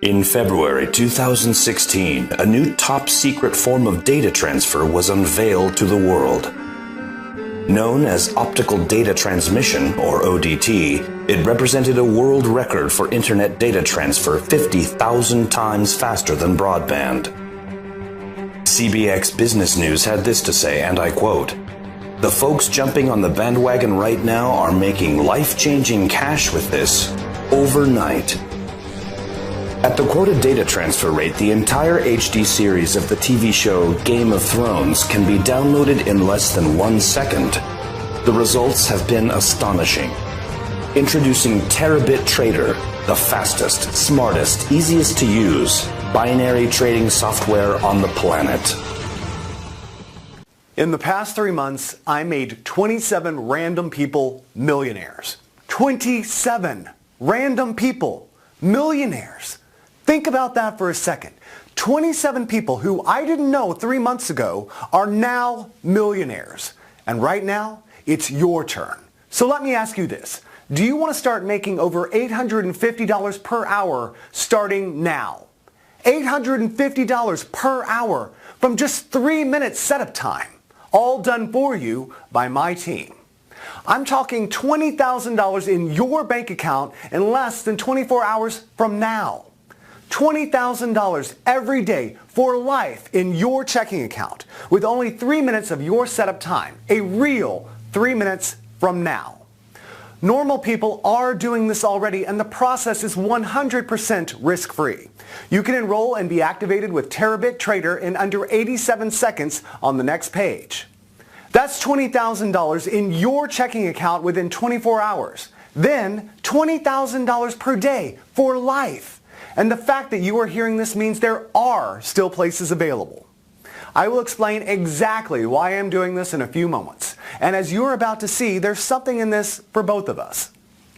In February 2016, a new top-secret form of data transfer was unveiled to the world. Known as optical data transmission, or ODT, it represented a world record for internet data transfer 50,000 times faster than broadband. CBX Business News had this to say, and I quote, "The folks jumping on the bandwagon right now are making life-changing cash with this overnight." At the quoted data transfer rate, the entire HD series of the TV show Game of Thrones can be downloaded in less than 1 second. The results have been astonishing. Introducing Terabit Trader, the fastest, smartest, easiest to use binary trading software on the planet. In the past 3 months, I made 27 random people millionaires. 27 random people millionaires. Think about that for a second. 27 people who I didn't know 3 months ago are now millionaires. And right now, it's your turn. So let me ask you this. Do you want to start making over $850 per hour starting now? $850 per hour from just 3 minutes setup time. All done for you by my team. I'm talking $20,000 in your bank account in less than 24 hours from now. $20,000 every day for life in your checking account with only 3 minutes of your setup time. A real 3 minutes from now. Normal people are doing this already, and the process is 100% risk-free. You can enroll and be activated with Terabit Trader in under 87 seconds on the next page. That's $20,000 in your checking account within 24 hours. Then $20,000 per day for life. And the fact that you are hearing this means there are still places available. I will explain exactly why I'm doing this in a few moments. And as you're about to see, there's something in this for both of us.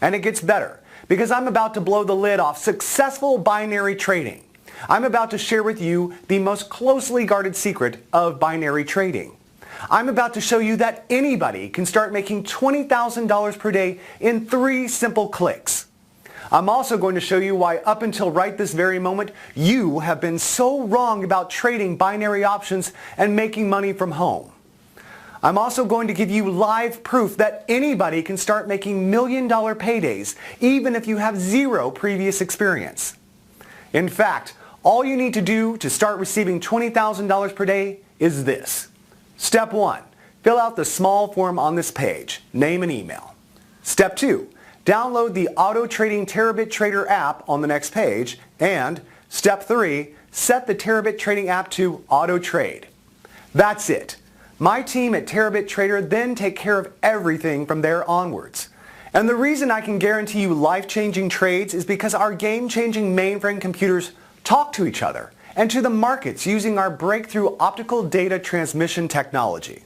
And it gets better, because I'm about to blow the lid off successful binary trading. I'm about to share with you the most closely guarded secret of binary trading. I'm about to show you that anybody can start making $20,000 per day in 3 simple clicks. I'm also going to show you why up until right this very moment, you have been so wrong about trading binary options and making money from home. I'm also going to give you live proof that anybody can start making million-dollar paydays, even if you have 0 previous experience. In fact, all you need to do to start receiving $20,000 per day is this. Step 1, fill out the small form on this page, name and email. Step 2, download the Auto Trading Terabit Trader app on the next page. And Step 3, set the Terabit Trading app to Auto Trade. That's it. My team at Terabit Trader then take care of everything from there onwards. And the reason I can guarantee you life-changing trades is because our game-changing mainframe computers talk to each other and to the markets using our breakthrough optical data transmission technology.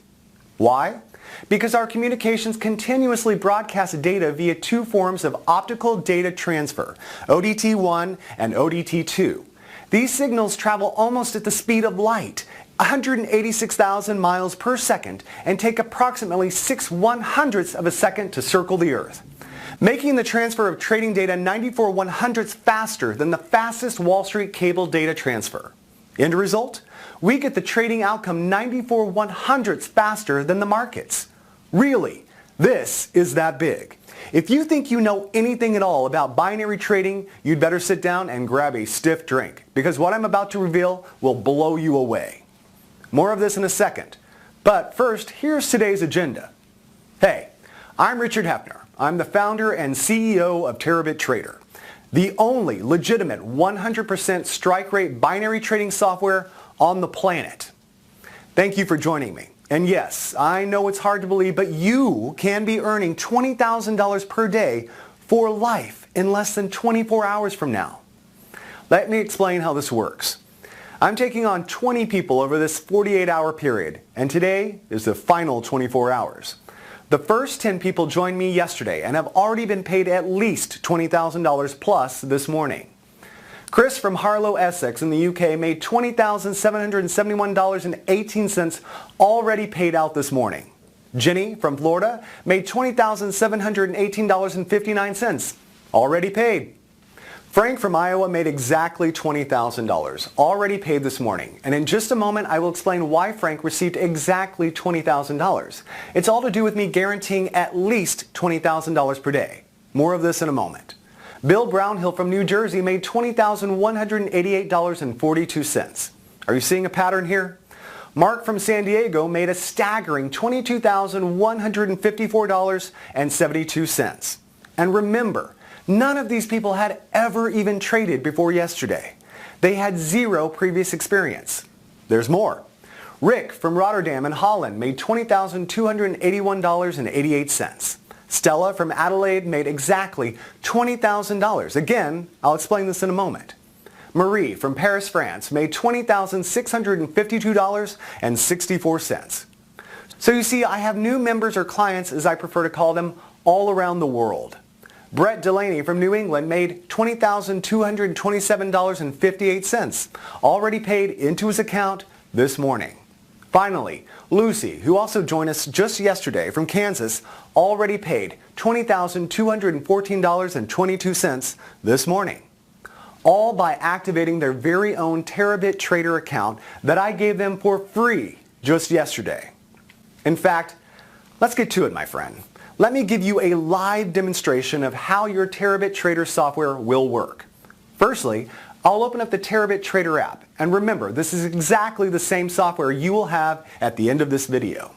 Why? Because our communications continuously broadcast data via 2 forms of optical data transfer, ODT1 and ODT2. These signals travel almost at the speed of light, 186,000 miles per second, and take approximately 6/100ths of a second to circle the Earth, making the transfer of trading data 94/100ths faster than the fastest Wall Street cable data transfer. End result? We get the trading outcome 94/100ths faster than the markets. Really, this is that big. If you think you know anything at all about binary trading, you'd better sit down and grab a stiff drink, because what I'm about to reveal will blow you away. More of this in a second. But first, here's today's agenda. Hey, I'm Richard Heffner. I'm the founder and CEO of Terabit Trader, the only legitimate 100% strike rate binary trading software on the planet. Thank you for joining me. And yes, I know it's hard to believe, but you can be earning $20,000 per day for life in less than 24 hours from now. Let me explain how this works. I'm taking on 20 people over this 48-hour period, and today is the final 24 hours. The first 10 people joined me yesterday and have already been paid at least $20,000 plus this morning. Chris from Harlow, Essex in the UK made $20,771.18 already paid out this morning. Jenny from Florida made $20,718.59 already paid. Frank from Iowa made exactly $20,000, already paid this morning. And in just a moment, I will explain why Frank received exactly $20,000. It's all to do with me guaranteeing at least $20,000 per day. More of this in a moment. Bill Brownhill from New Jersey made $20,188.42. Are you seeing a pattern here? Mark from San Diego made a staggering $22,154.72. And remember, none of these people had ever even traded before yesterday. They had zero previous experience. There's more. Rick from Rotterdam in Holland made $20,281.88. Stella from Adelaide made exactly $20,000. Again, I'll explain this in a moment. Marie from Paris, France made $20,652.64. So you see, I have new members or clients, as I prefer to call them, all around the world. Brett Delaney from New England made $20,227.58, already paid into his account this morning. Finally, Lucy, who also joined us just yesterday from Kansas, already paid $20,214.22 this morning. All by activating their very own Terabit Trader account that I gave them for free just yesterday. In fact, let's get to it, my friend. Let me give you a live demonstration of how your Terabit Trader software will work. Firstly, I'll open up the Terabit Trader app. And remember, this is exactly the same software you will have at the end of this video.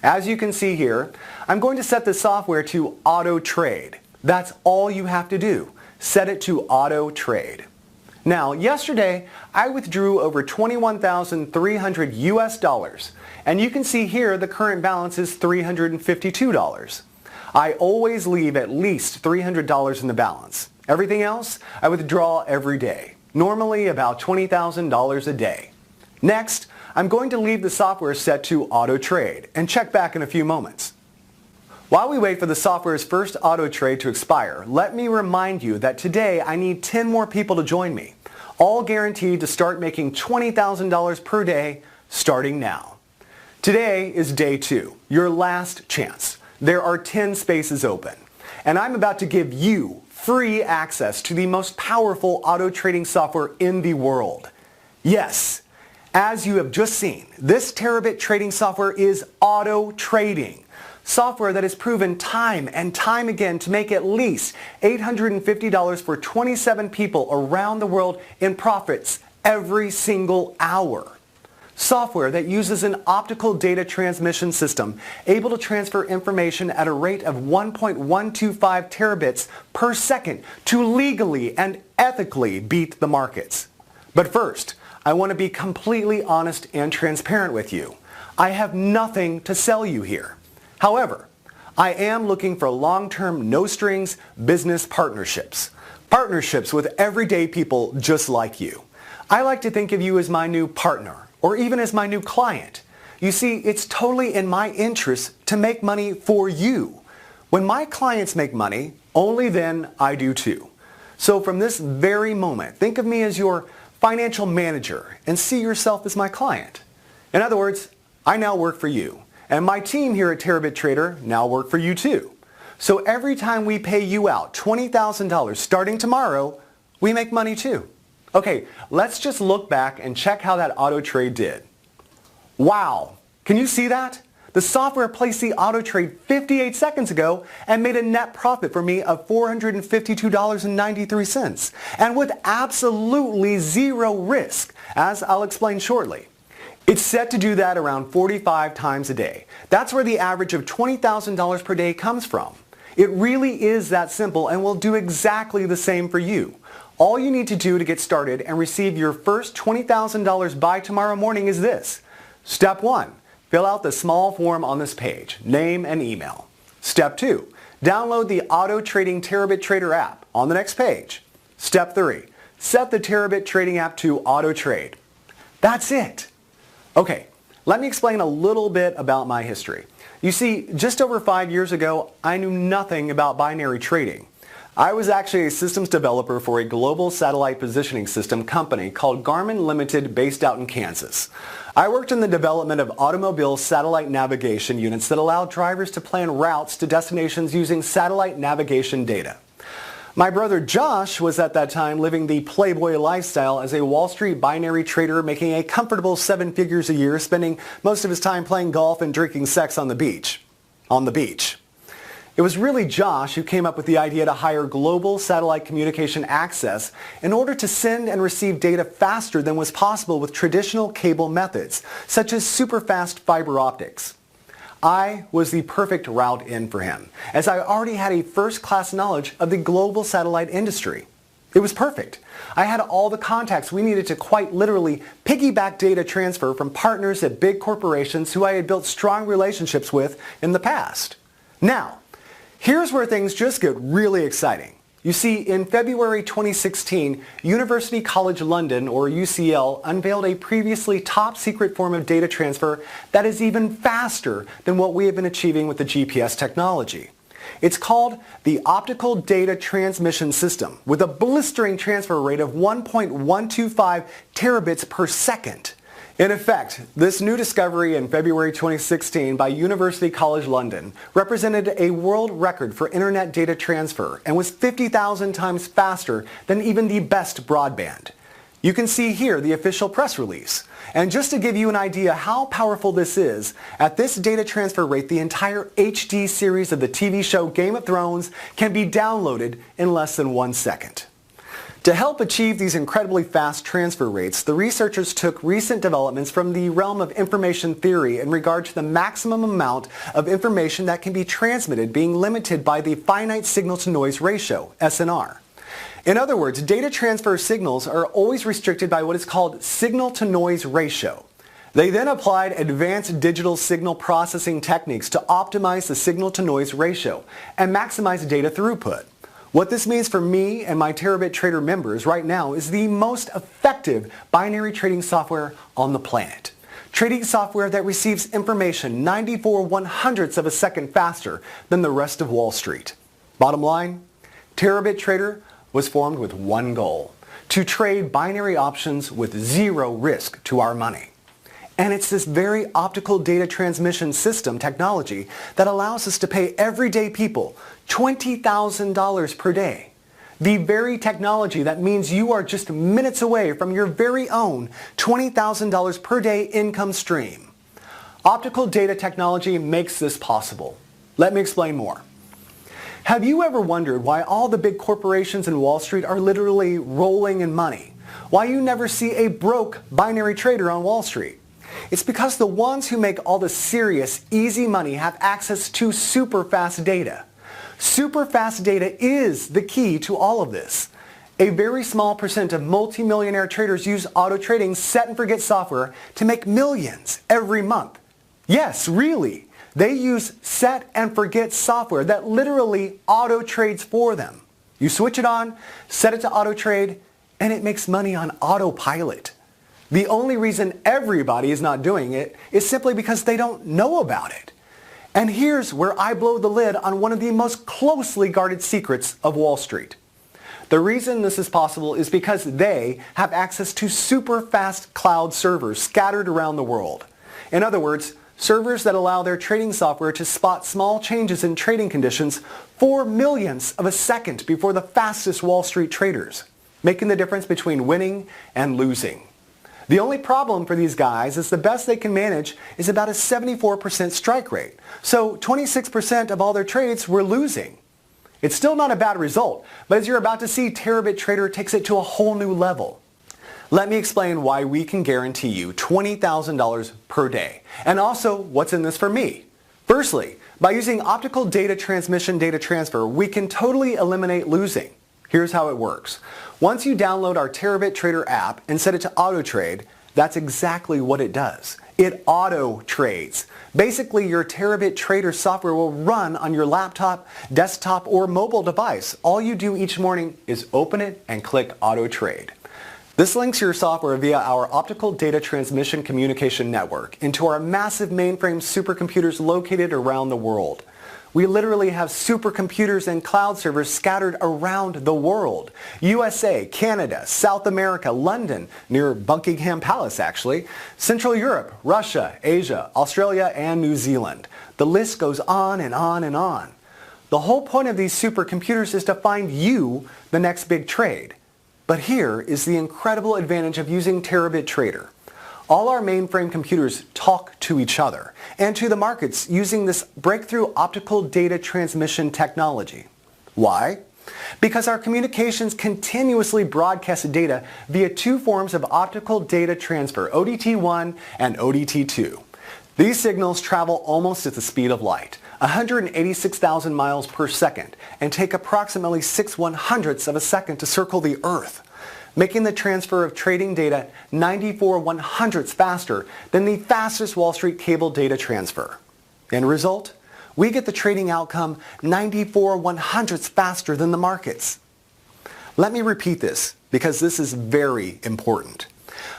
As you can see here, I'm going to set the software to auto trade. That's all you have to do. Set it to auto trade. Now, yesterday, I withdrew over $21,300 US, and you can see here the current balance is $352. I always leave at least $300 in the balance. Everything else, I withdraw every day, normally about $20,000 a day. Next, I'm going to leave the software set to auto trade and check back in a few moments. While we wait for the software's first auto trade to expire, let me remind you that today I need 10 more people to join me, all guaranteed to start making $20,000 per day starting now. Today is day 2, your last chance. There are 10 spaces open, and I'm about to give you free access to the most powerful auto trading software in the world. Yes, as you have just seen, this Terabit trading software is auto trading. Software that has proven time and time again to make at least $850 for 27 people around the world in profits every single hour. Software that uses an optical data transmission system able to transfer information at a rate of 1.125 terabits per second to legally and ethically beat the markets. But first, I want to be completely honest and transparent with you. I have nothing to sell you here. However, I am looking for long-term, no-strings business partnerships. Partnerships with everyday people just like you. I like to think of you as my new partner, or even as my new client. You see, it's totally in my interest to make money for you. When my clients make money, only then I do too. So from this very moment, think of me as your financial manager and see yourself as my client. In other words, I now work for you. And my team here at Terabit Trader now work for you too. So every time we pay you out $20,000 starting tomorrow, we make money too. Okay, let's just look back and check how that auto trade did. Wow, can you see that? The software placed the auto trade 58 seconds ago and made a net profit for me of $452.93, and with absolutely zero risk, as I'll explain shortly. It's set to do that around 45 times a day. That's where the average of $20,000 per day comes from. It really is that simple and will do exactly the same for you. All you need to do to get started and receive your first $20,000 by tomorrow morning is this. Step 1. Fill out the small form on this page, name and email. Step 2. Download the Auto Trading Terabit Trader app on the next page. Step 3. Set the Terabit Trading app to auto trade. That's it. Okay, let me explain a little bit about my history. You see, just over 5 years ago, I knew nothing about binary trading. I was actually a systems developer for a global satellite positioning system company called Garmin Limited based out in Kansas. I worked in the development of automobile satellite navigation units that allowed drivers to plan routes to destinations using satellite navigation data. My brother Josh was at that time living the playboy lifestyle as a Wall Street binary trader, making a comfortable 7 figures a year, spending most of his time playing golf and drinking sex on the beach. On the beach. It was really Josh who came up with the idea to hire global satellite communication access in order to send and receive data faster than was possible with traditional cable methods, such as super-fast fiber optics. I was the perfect route in for him, as I already had a first-class knowledge of the global satellite industry. It was perfect. I had all the contacts we needed to quite literally piggyback data transfer from partners at big corporations who I had built strong relationships with in the past. Now, here's where things just get really exciting. You see, in February 2016, University College London, or UCL, unveiled a previously top-secret form of data transfer that is even faster than what we have been achieving with the GPS technology. It's called the Optical Data Transmission System, with a blistering transfer rate of 1.125 terabits per second. In effect, this new discovery in February 2016 by University College London represented a world record for internet data transfer and was 50,000 times faster than even the best broadband. You can see here the official press release. And just to give you an idea how powerful this is, at this data transfer rate, the entire HD series of the TV show Game of Thrones can be downloaded in less than 1 second. To help achieve these incredibly fast transfer rates, the researchers took recent developments from the realm of information theory in regard to the maximum amount of information that can be transmitted being limited by the finite signal-to-noise ratio, SNR. In other words, data transfer signals are always restricted by what is called signal-to-noise ratio. They then applied advanced digital signal processing techniques to optimize the signal-to-noise ratio and maximize data throughput. What this means for me and my Terabit Trader members right now is the most effective binary trading software on the planet. Trading software that receives information 94/100ths of a second faster than the rest of Wall Street. Bottom line, Terabit Trader was formed with one goal: to trade binary options with zero risk to our money. And it's this very optical data transmission system technology that allows us to pay everyday people $20,000 per day. The very technology that means you are just minutes away from your very own $20,000 per day income stream. Optical data technology makes this possible. Let me explain more. Have you ever wondered why all the big corporations in Wall Street are literally rolling in money? Why you never see a broke binary trader on Wall Street? It's because the ones who make all the serious, easy money have access to super fast data. Super fast data is the key to all of this. A very small percent of multimillionaire traders use auto trading set and forget software to make millions every month. Yes, really. They use set and forget software that literally auto trades for them. You switch it on, set it to auto trade, and it makes money on autopilot. The only reason everybody is not doing it is simply because they don't know about it. And here's where I blow the lid on one of the most closely guarded secrets of Wall Street. The reason this is possible is because they have access to super fast cloud servers scattered around the world. In other words, servers that allow their trading software to spot small changes in trading conditions 4/millionths of a second before the fastest Wall Street traders, making the difference between winning and losing. The only problem for these guys is the best they can manage is about a 74% strike rate. So 26% of all their trades were losing. It's still not a bad result, but as you're about to see, Terabit Trader takes it to a whole new level. Let me explain why we can guarantee you $20,000 per day, and also what's in this for me. Firstly, by using optical data transmission data transfer, we can totally eliminate losing. Here's how it works. Once you download our Terabit Trader app and set it to auto trade, that's exactly what it does. It auto trades. Basically, your Terabit Trader software will run on your laptop, desktop, or mobile device. All you do each morning is open it and click auto trade. This links your software via our optical data transmission communication network into our massive mainframe supercomputers located around the world. We literally have supercomputers and cloud servers scattered around the world. USA, Canada, South America, London, near Buckingham Palace actually, Central Europe, Russia, Asia, Australia, and New Zealand. The list goes on and on and on. The whole point of these supercomputers is to find you the next big trade. But here is the incredible advantage of using Terabit Trader. All our mainframe computers talk to each other and to the markets using this breakthrough optical data transmission technology. Why? Because our communications continuously broadcast data via two forms of optical data transfer, ODT1 and ODT2. These signals travel almost at the speed of light, 186,000 miles per second, and take approximately 6/100ths of a second to circle the Earth, making the transfer of trading data 94/100ths faster than the fastest Wall Street cable data transfer. End result? We get the trading outcome 94/100ths faster than the markets. Let me repeat this because this is very important.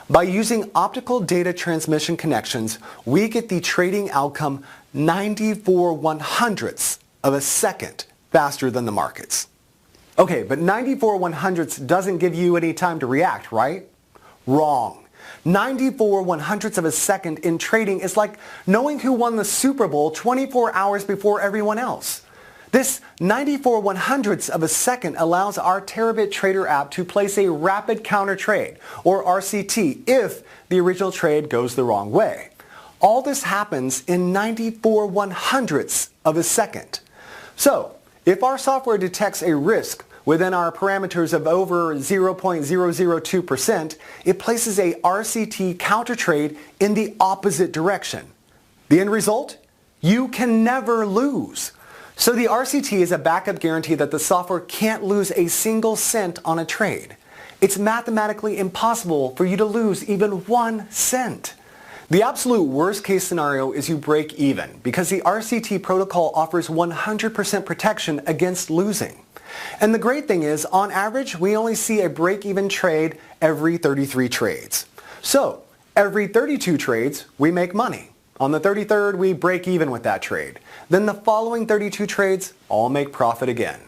By using optical data transmission connections, we get the trading outcome 94/100ths of a second faster than the markets. Okay, but 94/100ths doesn't give you any time to react, right? Wrong. 94/100ths of a second in trading is like knowing who won the Super Bowl 24 hours before everyone else. This 94/100ths of a second allows our Terabit Trader app to place a rapid counter trade, or RCT, if the original trade goes the wrong way. All this happens in 94/100ths of a second. So, if our software detects a risk within our parameters of over 0.002%, it places a RCT counter trade in the opposite direction. The end result? You can never lose. So the RCT is a backup guarantee that the software can't lose a single cent on a trade. It's mathematically impossible for you to lose even 1 cent. The absolute worst case scenario is you break even because the RCT protocol offers 100% protection against losing. And the great thing is, on average, we only see a break-even trade every 33 trades. So, every 32 trades, we make money. On the 33rd, we break even with that trade. Then the following 32 trades all make profit again.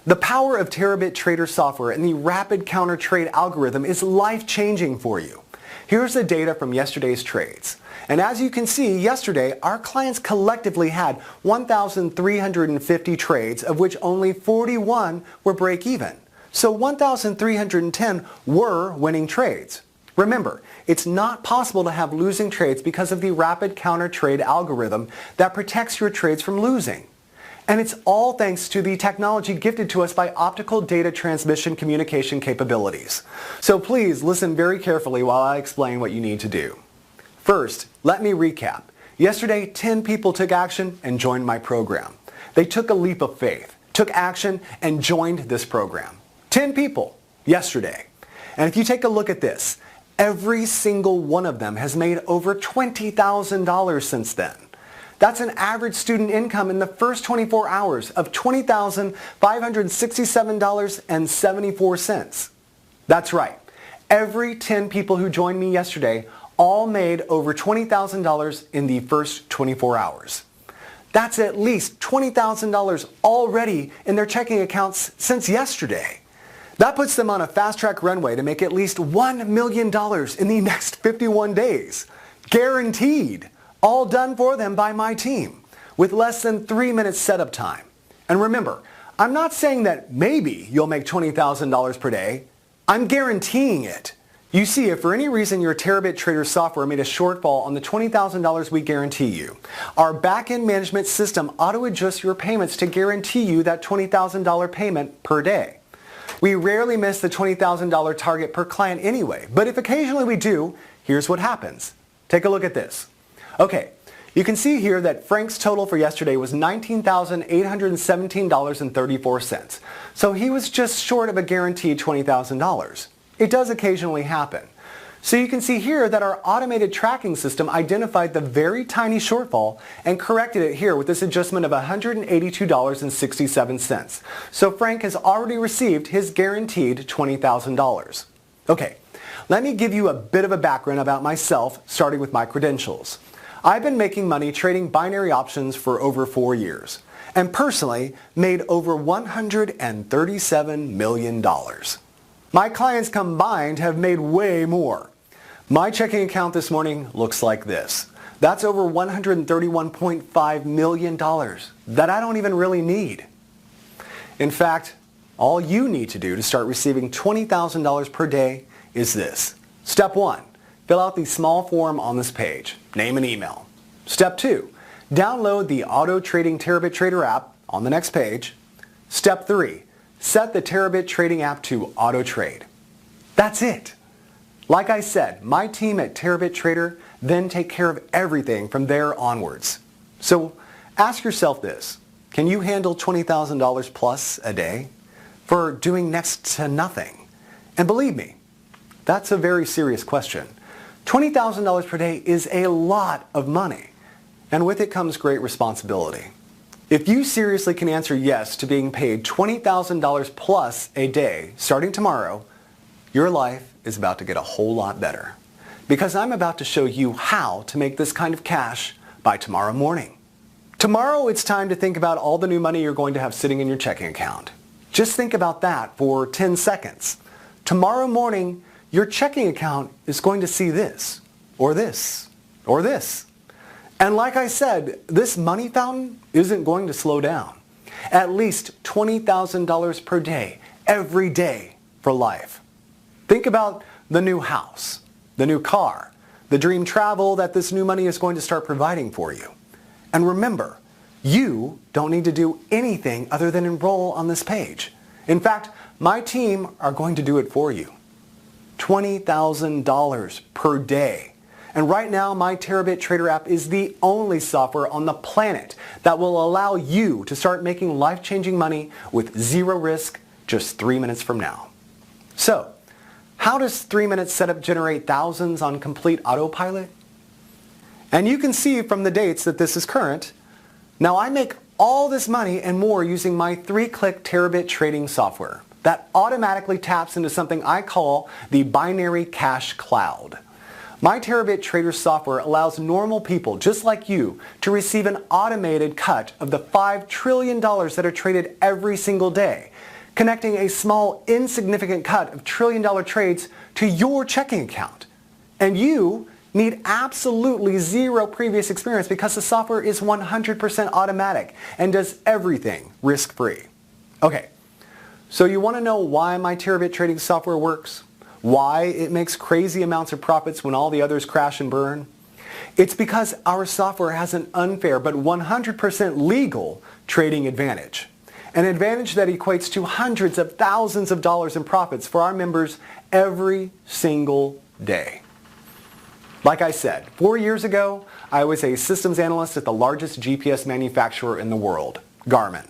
The power of Terabit Trader software and the rapid counter trade algorithm is life-changing for you. Here's the data from yesterday's trades. And as you can see, yesterday, our clients collectively had 1,350 trades, of which only 41 were break-even. So 1,310 were winning trades. Remember, it's not possible to have losing trades because of the rapid counter trade algorithm that protects your trades from losing. And it's all thanks to the technology gifted to us by optical data transmission communication capabilities. So please listen very carefully while I explain what you need to do. First, let me recap. Yesterday, 10 people took action and joined my program. They took a leap of faith, took action, and joined this program. 10 people yesterday. And if you take a look at this, every single one of them has made over $20,000 since then. That's an average student income in the first 24 hours of $20,567.74. That's right. Every 10 people who joined me yesterday all made over $20,000 in the first 24 hours. That's at least $20,000 already in their checking accounts since yesterday. That puts them on a fast-track runway to make at least $1 million in the next 51 days. Guaranteed. All done for them by my team, with less than 3 minutes setup time. And remember, I'm not saying that maybe you'll make $20,000 per day. I'm guaranteeing it. You see, if for any reason your Terabit Trader software made a shortfall on the $20,000 we guarantee you, our back-end management system auto-adjusts your payments to guarantee you that $20,000 payment per day. We rarely miss the $20,000 target per client anyway, but if occasionally we do, here's what happens. Take a look at this. Okay, you can see here that Frank's total for yesterday was $19,817.34. So he was just short of a guaranteed $20,000. It does occasionally happen. So you can see here that our automated tracking system identified the very tiny shortfall and corrected it here with this adjustment of $182.67. So Frank has already received his guaranteed $20,000. Okay, let me give you a bit of a background about myself, starting with my credentials. I've been making money trading binary options for over 4 years, and personally made over $137 million. My clients combined have made way more. My checking account this morning looks like this. That's over $131.5 million that I don't even really need. In fact, all you need to do to start receiving $20,000 per day is this. Step 1, fill out the small form on this page, name and email. Step 2, download the Auto Trading Terabit Trader app on the next page. Step 3, set the Terabit Trading app to auto trade. That's it. Like I said, my team at Terabit Trader then take care of everything from there onwards. So ask yourself this, can you handle $20,000 plus a day for doing next to nothing? And believe me, that's a very serious question. $20,000 per day is a lot of money, and with it comes great responsibility. If you seriously can answer yes to being paid $20,000 plus a day starting tomorrow, your life is about to get a whole lot better. Because I'm about to show you how to make this kind of cash by tomorrow morning. Tomorrow it's time to think about all the new money you're going to have sitting in your checking account. Just think about that for 10 seconds. Tomorrow morning, your checking account is going to see this, or this, or this. And like I said, this money fountain isn't going to slow down. At least $20,000 per day, every day for life. Think about the new house, the new car, the dream travel that this new money is going to start providing for you. And remember, you don't need to do anything other than enroll on this page. In fact, my team are going to do it for you. $20,000 per day. And right now, my Terabit Trader app is the only software on the planet that will allow you to start making life-changing money with zero risk just 3 minutes from now. So, how does 3 minutes setup generate thousands on complete autopilot? And you can see from the dates that this is current. Now I make all this money and more using my 3-click Terabit trading software that automatically taps into something I call the binary cash cloud. My Terabit Trader software allows normal people just like you to receive an automated cut of the $5 trillion that are traded every single day, connecting a small insignificant cut of trillion-dollar trades to your checking account. And you need absolutely zero previous experience because the software is 100% automatic and does everything risk-free. Okay, so you want to know why my Terabit trading software works? Why it makes crazy amounts of profits when all the others crash and burn? It's because our software has an unfair but 100% legal trading advantage. An advantage that equates to hundreds of thousands of dollars in profits for our members every single day. Like I said, 4 years ago, I was a systems analyst at the largest GPS manufacturer in the world, Garmin.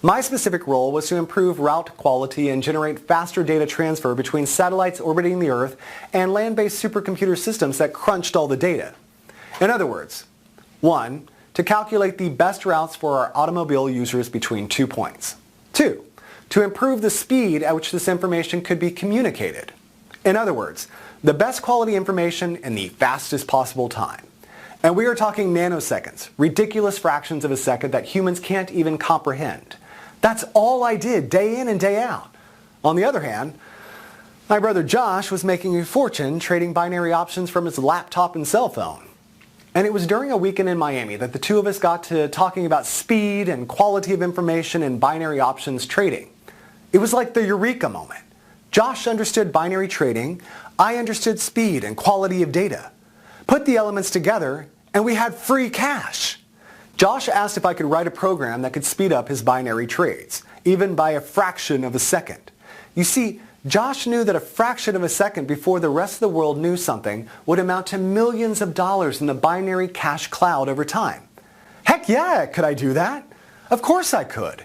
My specific role was to improve route quality and generate faster data transfer between satellites orbiting the Earth and land-based supercomputer systems that crunched all the data. In other words, 1, to calculate the best routes for our automobile users between 2 points. 2, to improve the speed at which this information could be communicated. In other words, the best quality information in the fastest possible time. And we are talking nanoseconds, ridiculous fractions of a second that humans can't even comprehend. That's all I did day in and day out. On the other hand, my brother Josh was making a fortune trading binary options from his laptop and cell phone. And it was during a weekend in Miami that the two of us got to talking about speed and quality of information in binary options trading. It was like the eureka moment. Josh understood binary trading, I understood speed and quality of data. Put the elements together and we had free cash. Josh asked if I could write a program that could speed up his binary trades, even by a fraction of a second. You see, Josh knew that a fraction of a second before the rest of the world knew something would amount to millions of dollars in the binary cash cloud over time. Heck yeah, could I do that? Of course I could.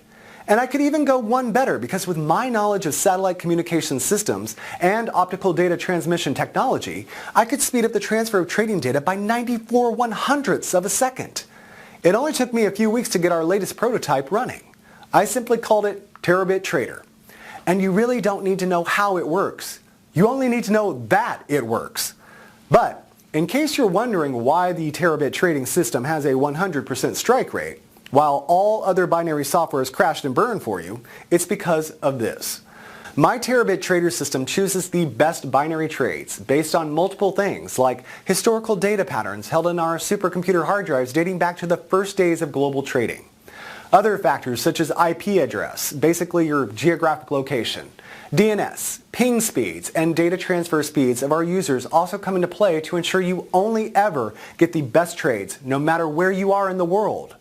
And I could even go one better because with my knowledge of satellite communication systems and optical data transmission technology, I could speed up the transfer of trading data by 94/100ths of a second. It only took me a few weeks to get our latest prototype running. I simply called it Terabit Trader. And you really don't need to know how it works. You only need to know that it works. But in case you're wondering why the Terabit trading system has a 100% strike rate, while all other binary software has crashed and burned for you, it's because of this. My Terabit Trader system chooses the best binary trades based on multiple things like historical data patterns held in our supercomputer hard drives dating back to the first days of global trading. Other factors such as IP address, basically your geographic location, DNS, ping speeds, and data transfer speeds of our users also come into play to ensure you only ever get the best trades no matter where you are in the world.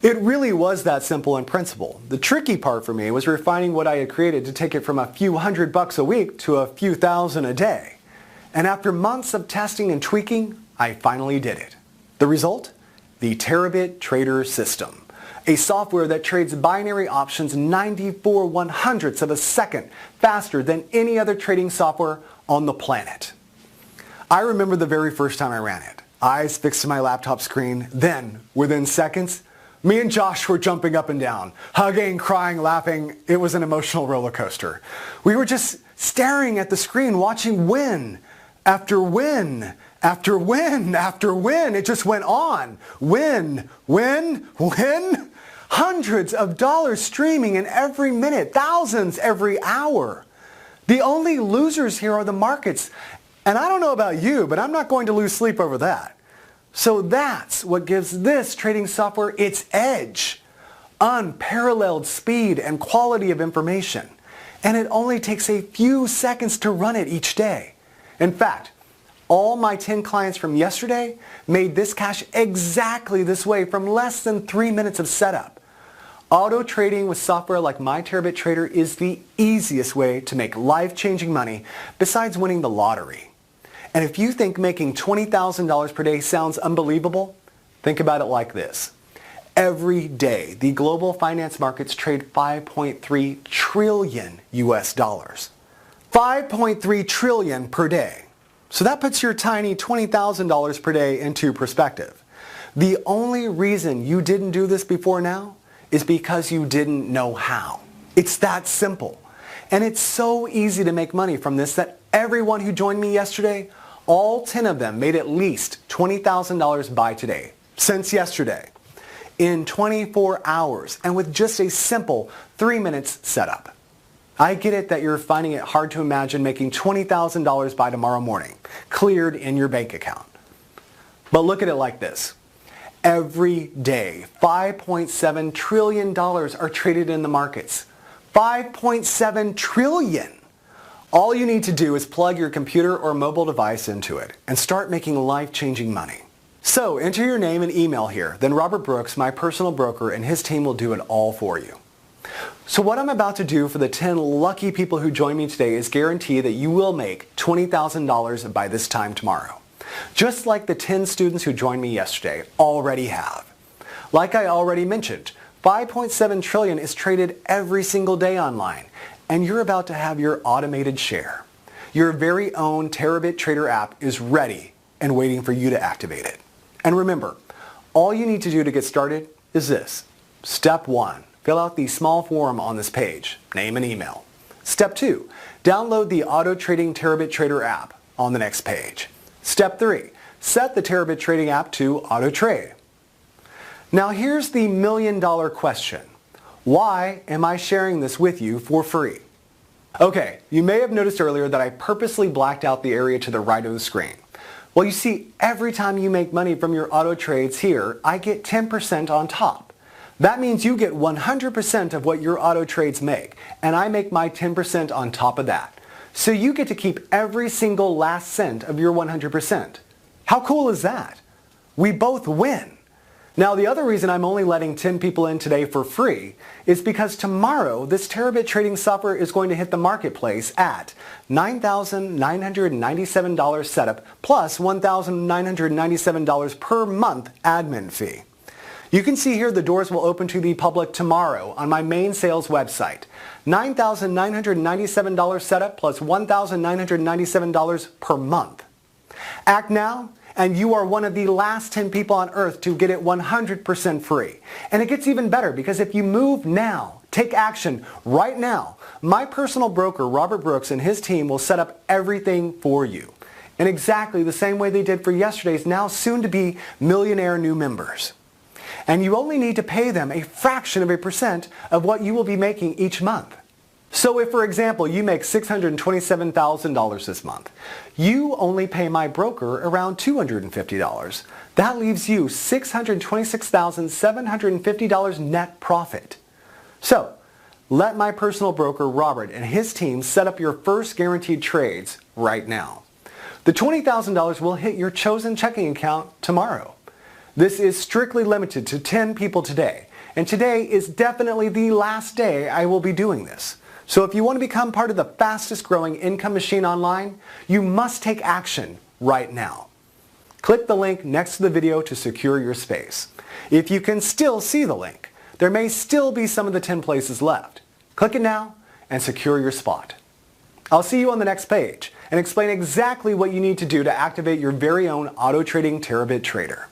It really was that simple in principle. The tricky part for me was refining what I had created to take it from a few $100 a week to a few thousand a day. And after months of testing and tweaking, I finally did it. The result? The Terabit Trader System. A software that trades binary options 94/100ths of a second faster than any other trading software on the planet. I remember the very first time I ran it. Eyes fixed to my laptop screen. Then, within seconds, me and Josh were jumping up and down, hugging, crying, laughing. It was an emotional roller coaster. We were just staring at the screen, watching win after win after win after win. It just went on. Win, win, win. Hundreds of dollars streaming in every minute, thousands every hour. The only losers here are the markets. And I don't know about you, but I'm not going to lose sleep over that. So that's what gives this trading software its edge. Unparalleled speed and quality of information. And it only takes a few seconds to run it each day. In fact, all my 10 clients from yesterday made this cash exactly this way from less than 3 minutes of setup. Auto trading with software like My Terabit Trader is the easiest way to make life-changing money besides winning the lottery. And if you think making $20,000 per day sounds unbelievable, think about it like this. Every day, the global finance markets trade 5.3 trillion US dollars. 5.3 trillion per day. So that puts your tiny $20,000 per day into perspective. The only reason you didn't do this before now is because you didn't know how. It's that simple. And it's so easy to make money from this that everyone who joined me yesterday, all 10 of them made at least $20,000 by today, since yesterday, in 24 hours and with just a simple 3 minutes setup. I get it that you're finding it hard to imagine making $20,000 by tomorrow morning, cleared in your bank account. But look at it like this. Every day, $5.7 trillion are traded in the markets. 5.7 trillion. All you need to do is plug your computer or mobile device into it and start making life-changing money. So enter your name and email here. Then Robert Brooks, my personal broker, and his team will do it all for you. So what I'm about to do for the 10 lucky people who join me today is guarantee that you will make $20,000 by this time tomorrow. Just like the 10 students who joined me yesterday already have. Like I already mentioned, 5.7 trillion is traded every single day online, and you're about to have your automated share. Your very own Terabit Trader app is ready and waiting for you to activate it. And remember, all you need to do to get started is this. Step 1, fill out the small form on this page, name and email. Step 2, download the Auto Trading Terabit Trader app on the next page. Step 3, set the Terabit Trading app to auto trade. Now here's the million-dollar question. Why am I sharing this with you for free? Okay, you may have noticed earlier that I purposely blacked out the area to the right of the screen. Well, you see, every time you make money from your auto trades here, I get 10% on top. That means you get 100% of what your auto trades make, and I make my 10% on top of that. So you get to keep every single last cent of your 100%. How cool is that? We both win. Now the other reason I'm only letting 10 people in today for free is because tomorrow this Terabit trading software is going to hit the marketplace at $9,997 setup plus $1,997 per month admin fee. You can see here the doors will open to the public tomorrow on my main sales website. $9,997 setup plus $1,997 per month. Act now, and you are one of the last 10 people on earth to get it 100% free. And it gets even better because if you move now, take action right now, my personal broker, Robert Brooks, and his team will set up everything for you in exactly the same way they did for yesterday's now soon-to-be millionaire new members. And you only need to pay them a fraction of a percent of what you will be making each month. So if, for example, you make $627,000 this month, you only pay my broker around $250. That leaves you $626,750 net profit. So, let my personal broker Robert and his team set up your first guaranteed trades right now. The $20,000 will hit your chosen checking account tomorrow. This is strictly limited to 10 people today, and today is definitely the last day I will be doing this. So if you want to become part of the fastest growing income machine online, you must take action right now. Click the link next to the video to secure your space. If you can still see the link, there may still be some of the 10 places left. Click it now and secure your spot. I'll see you on the next page and explain exactly what you need to do to activate your very own auto trading Terabit trader.